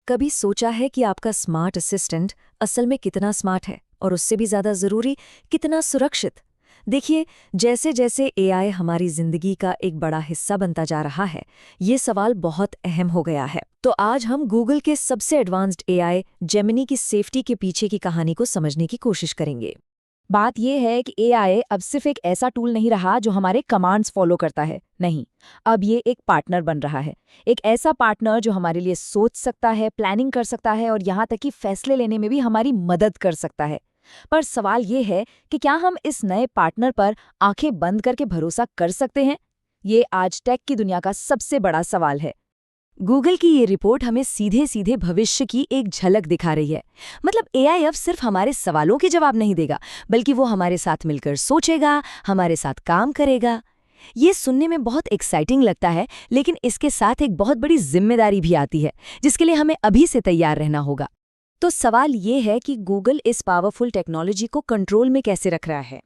कभी सोचा है कि आपका स्मार्ट असिस्टेंट असल में कितना स्मार्ट है और उससे भी ज़्यादा ज़रूरी कितना सुरक्षित? देखिए, जैसे जैसे एआई हमारी ज़िंदगी का एक बड़ा हिस्सा बनता जा रहा है, ये सवाल बहुत अहम हो गया है। तो आज हम गूगल के सबसे एडवांस्ड एआई जेमिनी की सेफ्टी के पीछे की कहानी को समझने की कोशिश करेंगे। बात यह है कि एआई अब सिर्फ एक ऐसा टूल नहीं रहा जो हमारे कमांड्स फॉलो करता है। नहीं, अब ये एक पार्टनर बन रहा है। एक ऐसा पार्टनर जो हमारे लिए सोच सकता है, प्लानिंग कर सकता है और यहाँ तक कि फैसले लेने में भी हमारी मदद कर सकता है। पर सवाल ये है कि क्या हम इस नए पार्टनर पर आंखें बंद करके भरोसा कर सकते हैं? ये आज टेक की दुनिया का सबसे बड़ा सवाल है। गूगल की ये रिपोर्ट हमें सीधे सीधे भविष्य की एक झलक दिखा रही है। मतलब एआई अब सिर्फ हमारे सवालों के जवाब नहीं देगा, बल्कि वो हमारे साथ मिलकर सोचेगा, हमारे साथ काम करेगा। ये सुनने में बहुत एक्साइटिंग लगता है, लेकिन इसके साथ एक बहुत बड़ी जिम्मेदारी भी आती है, जिसके लिए हमें अभी से तैयार रहना होगा। तो सवाल ये है कि गूगल इस पावरफुल टेक्नोलॉजी को कंट्रोल में कैसे रख रहा है?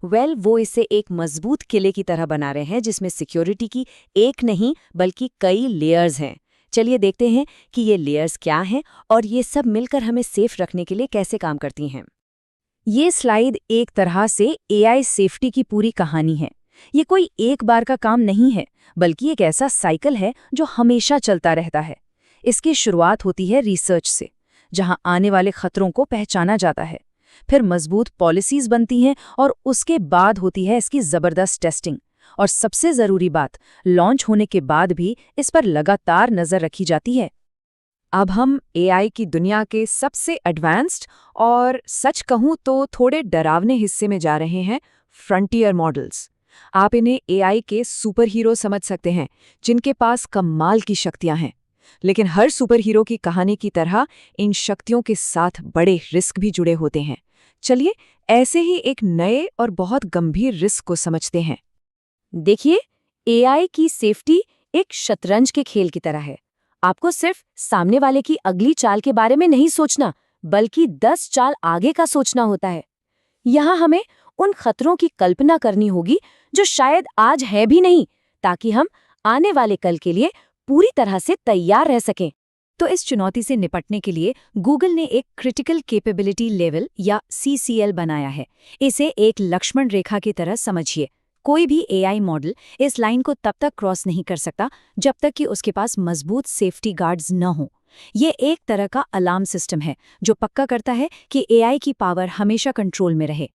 वो इसे एक मजबूत किले की तरह बना रहे हैं, जिसमें सिक्योरिटी की एक नहीं बल्कि कई लेयर्स हैं। चलिए देखते हैं कि ये लेयर्स क्या हैं और ये सब मिलकर हमें सेफ रखने के लिए कैसे काम करती हैं। ये स्लाइड एक तरह से एआई सेफ्टी की पूरी कहानी है। ये कोई एक बार का काम नहीं है, बल्कि एक ऐसा साइकिल है जो हमेशा चलता रहता है। इसकी शुरुआत होती है रिसर्च से, जहां आने वाले खतरों को पहचाना जाता है। फिर मजबूत पॉलिसीज बनती हैं और उसके बाद होती है इसकी जबरदस्त टेस्टिंग। और सबसे जरूरी बात, लॉन्च होने के बाद भी इस पर लगातार नजर रखी जाती है। अब हम एआई की दुनिया के सबसे एडवांस्ड और सच कहूं तो थोड़े डरावने हिस्से में जा रहे हैं, फ्रंटियर मॉडल्स। आप इन्हें एआई के सुपर हीरो समझ सकते हैं, जिनके पास कमाल की शक्तियां हैं। लेकिन हर सुपर हीरो की कहानी की तरह इन शक्तियों के साथ बड़े रिस्क भी जुड़े होते हैं। चलिए ऐसे ही एक नए और बहुत गंभीर रिस्क को समझते हैं। देखिए, एआई की सेफ्टी एक शतरंज के खेल की तरह है। आपको सिर्फ सामने वाले की अगली चाल के बारे में नहीं सोचना, बल्कि 10 चाल आगे का सोचना होता है। यहाँ हमें उन खतरों की कल्पना करनी होगी जो शायद आज है भी नहीं, ताकि हम आने वाले कल के लिए पूरी तरह से तैयार रह सकें। तो इस चुनौती से निपटने के लिए गूगल ने एक क्रिटिकल कैपेबिलिटी लेवल या सीसीएल बनाया है। इसे एक लक्ष्मण रेखा की तरह समझिए। कोई भी एआई मॉडल इस लाइन को तब तक क्रॉस नहीं कर सकता जब तक कि उसके पास मजबूत सेफ्टी गार्ड्स न हो। ये एक तरह का अलार्म सिस्टम है जो पक्का करता है कि एआई की पावर हमेशा कंट्रोल में रहे।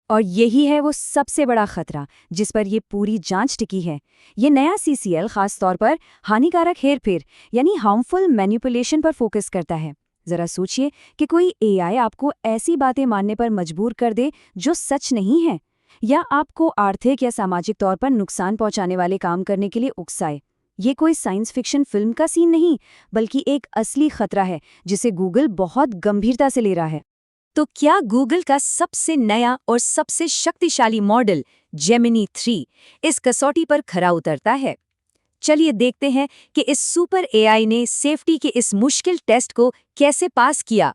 और यही है वो सबसे बड़ा खतरा जिस पर ये पूरी जांच टिकी है। ये नया सीसीएल खास तौर पर हानिकारक हेरफेर यानी हार्मफुल मैनिपुलेशन पर फोकस करता है। जरा सोचिए कि कोई एआई आपको ऐसी बातें मानने पर मजबूर कर दे जो सच नहीं है, या आपको आर्थिक या सामाजिक तौर पर नुकसान पहुंचाने वाले काम करने के लिए उकसाए। ये कोई साइंस फिक्शन फिल्म का सीन नहीं, बल्कि एक असली खतरा है जिसे गूगल बहुत गंभीरता से ले रहा है। तो क्या गूगल का सबसे नया और सबसे शक्तिशाली मॉडल जेमिनी 3 इस कसौटी पर खरा उतरता है? चलिए देखते हैं कि इस सुपर एआई ने सेफ्टी के इस मुश्किल टेस्ट को कैसे पास किया।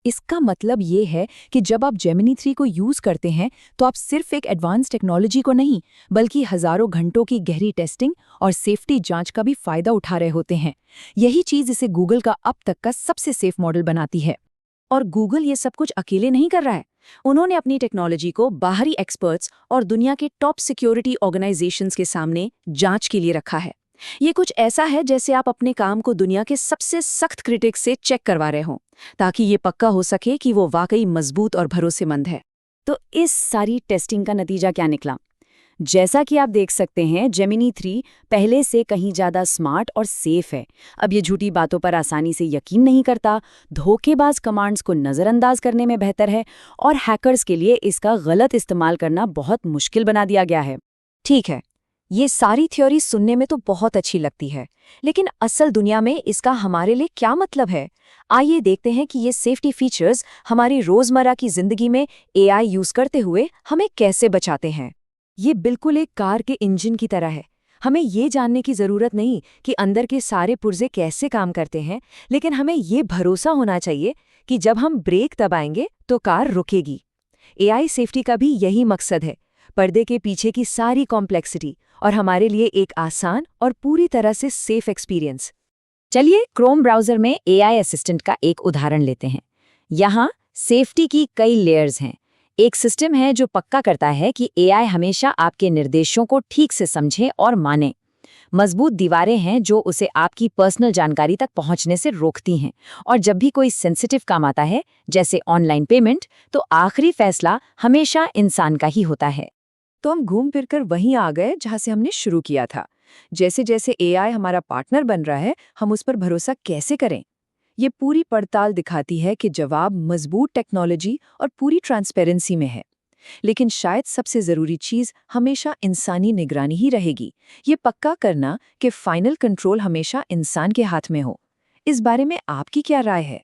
इसका मतलब ये है कि जब आप जेमिनी 3 को यूज करते हैं तो आप सिर्फ एक एडवांस टेक्नोलॉजी को नहीं, बल्कि हजारों घंटों की गहरी टेस्टिंग और सेफ्टी जांच का भी फायदा उठा रहे होते हैं। यही चीज इसे गूगल का अब तक का सबसे सेफ मॉडल बनाती है। और गूगल ये सब कुछ अकेले नहीं कर रहा है। उन्होंने अपनी टेक्नोलॉजी को बाहरी एक्सपर्ट्स और दुनिया के टॉप सिक्योरिटी ऑर्गेनाइजेशंस के सामने जांच के लिए रखा है। ये कुछ ऐसा है जैसे आप अपने काम को दुनिया के सबसे सख्त क्रिटिक्स से चेक करवा रहे हों, ताकि ये पक्का हो सके कि वो वाकई मजबूत और भरोसेमंद है। तो इस सारी टेस्टिंग का नतीजा क्या निकला? जैसा कि आप देख सकते हैं, जेमिनी 3 पहले से कहीं ज़्यादा स्मार्ट और सेफ है। अब ये झूठी बातों पर आसानी से यकीन नहीं करता, धोखेबाज कमांड्स को नज़रअंदाज करने में बेहतर है और हैकर्स के लिए इसका गलत इस्तेमाल करना बहुत मुश्किल बना दिया गया है। ठीक है, ये सारी थ्योरी सुनने में तो बहुत अच्छी लगती है, लेकिन असल दुनिया में इसका हमारे लिए क्या मतलब है? आइए देखते हैं कि ये सेफ्टी फीचर्स हमारी रोज़मर्रा की ज़िंदगी में एआई यूज़ करते हुए हमें कैसे बचाते हैं। ये बिल्कुल एक कार के इंजन की तरह है। हमें ये जानने की ज़रूरत नहीं कि अंदर के सारे पुर्जे कैसे काम करते हैं, लेकिन हमें ये भरोसा होना चाहिए कि जब हम ब्रेक दबाएंगे तो कार रुकेगी। एआई सेफ्टी का भी यही मकसद है, पर्दे के पीछे की सारी कॉम्प्लेक्सिटी और हमारे लिए एक आसान और पूरी तरह से सेफ एक्सपीरियंस। चलिए क्रोम ब्राउजर में एआई असिस्टेंट का एक उदाहरण लेते हैं। यहाँ सेफ्टी की कई लेयर्स हैं। एक सिस्टम है जो पक्का करता है कि एआई हमेशा आपके निर्देशों को ठीक से समझे और माने। मजबूत दीवारें हैं जो उसे आपकी पर्सनल जानकारी तक पहुंचने से रोकती हैं, और जब भी कोई सेंसिटिव काम आता है जैसे ऑनलाइन पेमेंट, तो आखिरी फैसला हमेशा इंसान का ही होता है। तो हम घूम फिर कर वहीं आ गए जहां से हमने शुरू किया था। जैसे जैसे एआई हमारा पार्टनर बन रहा है, हम उस पर भरोसा कैसे करें? ये पूरी पड़ताल दिखाती है कि जवाब मजबूत टेक्नोलॉजी और पूरी ट्रांसपेरेंसी में है। लेकिन शायद सबसे जरूरी चीज हमेशा इंसानी निगरानी ही रहेगी। ये पक्का करना कि फाइनल कंट्रोल हमेशा इंसान के हाथ में हो। इस बारे में आपकी क्या राय है?